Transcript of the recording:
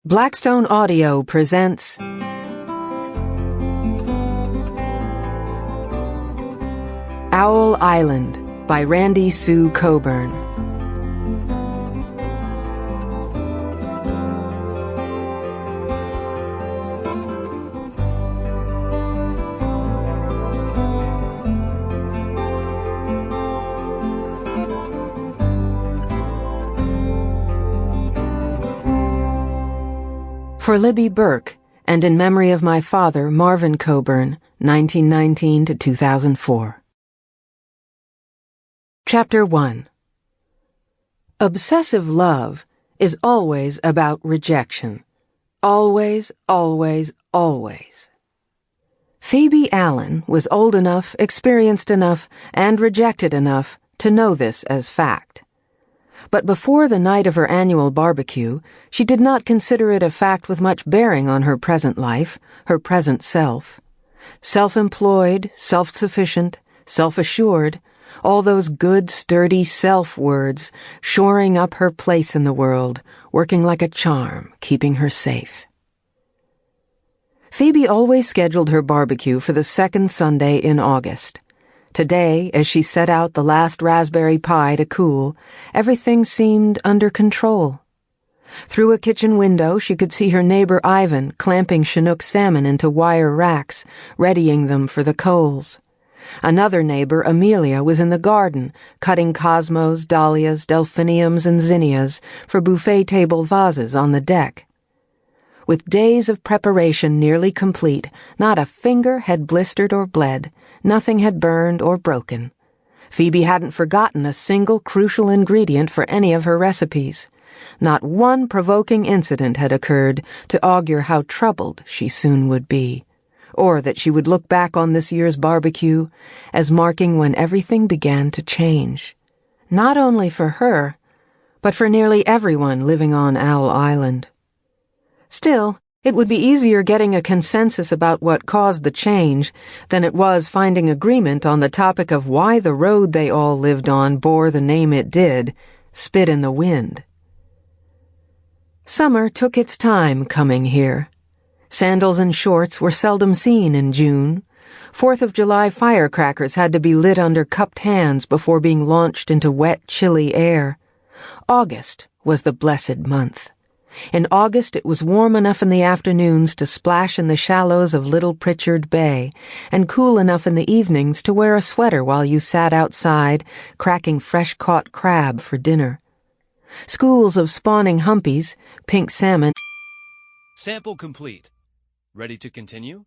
Blackstone Audio presents Owl Island by Randy Sue Coburn. For Libby Burke, and in memory of my father, Marvin Coburn, 1919 to 2004. Chapter 1. Obsessive love is always about rejection. Always, always, always. Phoebe Allen was old enough, experienced enough, and rejected enough to know this as fact. But before the night of her annual barbecue, she did not consider it a fact with much bearing on her present life, her present self. Self-employed, self-sufficient, self-assured, all those good, sturdy self-words, shoring up her place in the world, working like a charm, keeping her safe. Phoebe always scheduled her barbecue for the second Sunday in August. Today, as she set out the last raspberry pie to cool, everything seemed under control. Through a kitchen window, she could see her neighbor Ivan clamping Chinook salmon into wire racks, readying them for the coals. Another neighbor, Amelia, was in the garden, cutting cosmos, dahlias, delphiniums, and zinnias for buffet table vases on the deck. With days of preparation nearly complete, not a finger had blistered or bled, nothing had burned or broken. Phoebe hadn't forgotten a single crucial ingredient for any of her recipes. Not one provoking incident had occurred to augur how troubled she soon would be, or that she would look back on this year's barbecue as marking when everything began to change. Not only for her, but for nearly everyone living on Owl Island. Still, it would be easier getting a consensus about what caused the change than it was finding agreement on the topic of why the road they all lived on bore the name it did, Spit in the Wind. Summer took its time coming here. Sandals and shorts were seldom seen in June. 4th of July firecrackers had to be lit under cupped hands before being launched into wet, chilly air. August was the blessed month. In August it was warm enough in the afternoons to splash in the shallows of Little Pritchard Bay, and cool enough in the evenings to wear a sweater while you sat outside, cracking fresh-caught crab for dinner. Schools of spawning humpies, pink salmon. Sample complete. Ready to continue?